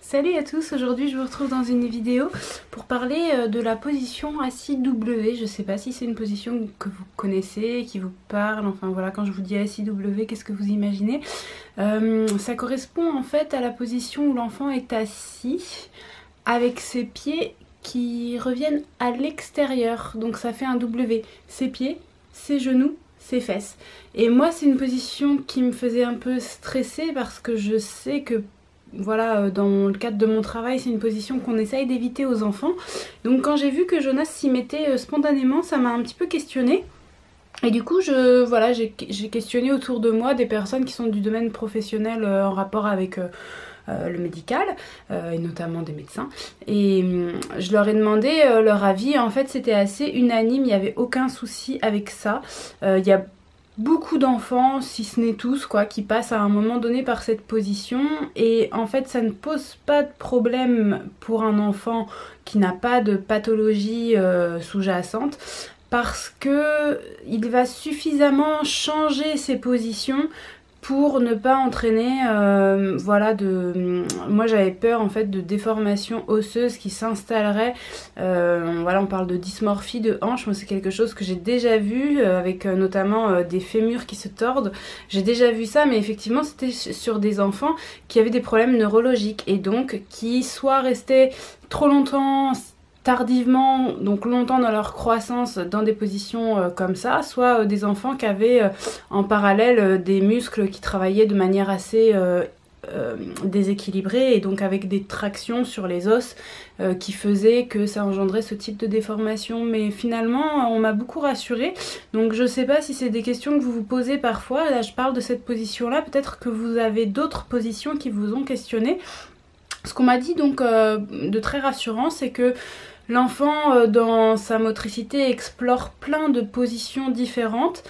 Salut à tous, aujourd'hui je vous retrouve dans une vidéo pour parler de la position assis W. Je sais pas si c'est une position que vous connaissez, qui vous parle, enfin voilà, quand je vous dis assis W, qu'est-ce que vous imaginez? Ça correspond en fait à la position où l'enfant est assis avec ses pieds qui reviennent à l'extérieur, donc ça fait un W. Ses pieds, ses genoux, ses fesses. Et moi c'est une position qui me faisait un peu stresser parce que je sais que voilà, dans le cadre de mon travail, c'est une position qu'on essaye d'éviter aux enfants. Donc quand j'ai vu que Jonas s'y mettait spontanément, ça m'a un petit peu questionnée. Et du coup, j'ai questionné autour de moi des personnes qui sont du domaine professionnel en rapport avec le médical, et notamment des médecins. Et je leur ai demandé leur avis. En fait, c'était assez unanime, il n'y avait aucun souci avec ça. Il y a beaucoup d'enfants, si ce n'est tous, quoi, qui passent à un moment donné par cette position, et en fait ça ne pose pas de problème pour un enfant qui n'a pas de pathologie sous-jacente, parce que il va suffisamment changer ses positions pour ne pas entraîner, voilà, moi j'avais peur en fait de déformation osseuse qui s'installerait, voilà, on parle de dysmorphie de hanche, moi c'est quelque chose que j'ai déjà vu, avec notamment des fémurs qui se tordent, j'ai déjà vu ça, mais effectivement c'était sur des enfants qui avaient des problèmes neurologiques, et donc qui soit restaient trop longtemps, tardivement, donc longtemps dans leur croissance, dans des positions comme ça, soit des enfants qui avaient en parallèle des muscles qui travaillaient de manière assez déséquilibrée, et donc avec des tractions sur les os qui faisaient que ça engendrait ce type de déformation. Mais finalement on m'a beaucoup rassurée, donc je sais pas si c'est des questions que vous vous posez parfois. Là je parle de cette position là, peut-être que vous avez d'autres positions qui vous ont questionné. Ce qu'on m'a dit donc de très rassurant, c'est que l'enfant, dans sa motricité, explore plein de positions différentes,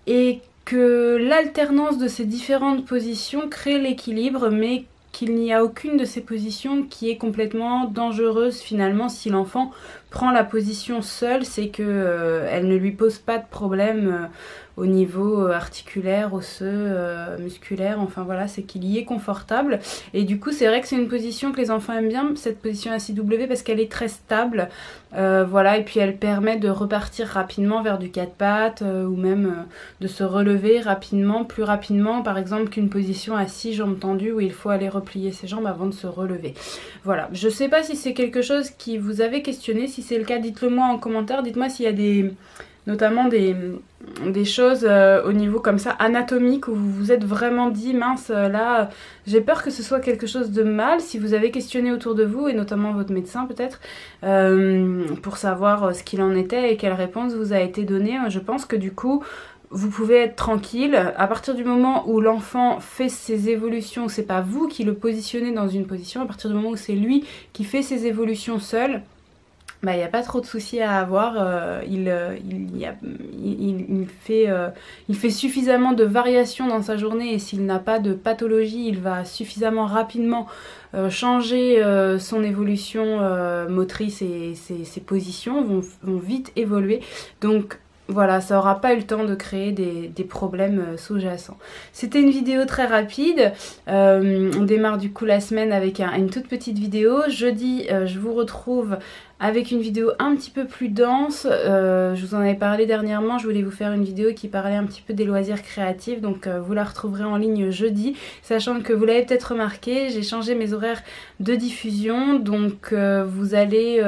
et que l'alternance de ces différentes positions crée l'équilibre, mais qu'il n'y a aucune de ces positions qui est complètement dangereuse finalement. Si l'enfant prend la position seule, c'est que elle ne lui pose pas de problème au niveau articulaire, osseux, musculaire, enfin voilà, c'est qu'il y est confortable. Et du coup c'est vrai que c'est une position que les enfants aiment bien, cette position assis W, parce qu'elle est très stable, voilà, et puis elle permet de repartir rapidement vers du 4 pattes, ou même de se relever rapidement, plus rapidement par exemple qu'une position assis jambes tendues où il faut aller replier ses jambes avant de se relever. Voilà, je sais pas si c'est quelque chose qui vous avait questionné. Si c'est le cas, dites-le moi en commentaire, dites-moi s'il y a notamment des choses au niveau comme ça anatomique où vous vous êtes vraiment dit mince, là j'ai peur que ce soit quelque chose de mal. Si vous avez questionné autour de vous, et notamment votre médecin peut-être, pour savoir ce qu'il en était et quelle réponse vous a été donnée, je pense que du coup vous pouvez être tranquille. À partir du moment où l'enfant fait ses évolutions, c'est pas vous qui le positionnez dans une position, à partir du moment où c'est lui qui fait ses évolutions seul, bah, il n'y a pas trop de soucis à avoir. Il fait suffisamment de variations dans sa journée, et s'il n'a pas de pathologie, il va suffisamment rapidement changer son évolution motrice, et ses positions vont vite évoluer. Donc voilà, ça n'aura pas eu le temps de créer des problèmes sous-jacents. C'était une vidéo très rapide. On démarre du coup la semaine avec une toute petite vidéo. Jeudi, je vous retrouve avec une vidéo un petit peu plus dense. Je vous en avais parlé dernièrement, je voulais vous faire une vidéo qui parlait un petit peu des loisirs créatifs, donc vous la retrouverez en ligne jeudi, sachant que vous l'avez peut-être remarqué, j'ai changé mes horaires de diffusion, donc vous allez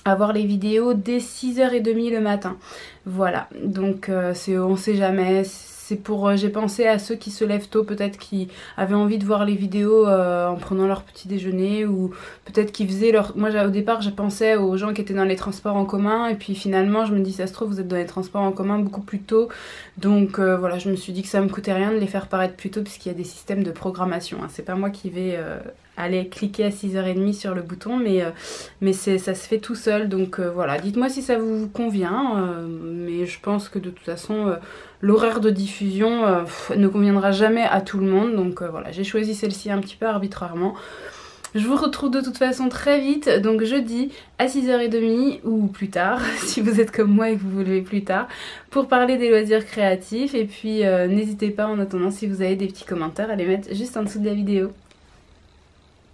avoir les vidéos dès 6h30 le matin. Voilà, donc on sait jamais, c'est pour, j'ai pensé à ceux qui se lèvent tôt, peut-être qui avaient envie de voir les vidéos en prenant leur petit déjeuner, ou peut-être qui faisaient leur... Moi au départ je pensais aux gens qui étaient dans les transports en commun, et puis finalement je me dis ça se trouve vous êtes dans les transports en commun beaucoup plus tôt, donc voilà, je me suis dit que ça me coûtait rien de les faire paraître plus tôt, puisqu'il y a des systèmes de programmation, hein. C'est pas moi qui vais aller cliquer à 6h30 sur le bouton, mais ça se fait tout seul, donc voilà, dites-moi si ça vous convient, mais je pense que de toute façon l'horaire de diffusion ne conviendra jamais à tout le monde, donc voilà, j'ai choisi celle-ci un petit peu arbitrairement. Je vous retrouve de toute façon très vite, donc jeudi à 6h30 ou plus tard, si vous êtes comme moi et que vous vous levez plus tard, pour parler des loisirs créatifs. Et puis n'hésitez pas en attendant, si vous avez des petits commentaires, à les mettre juste en dessous de la vidéo.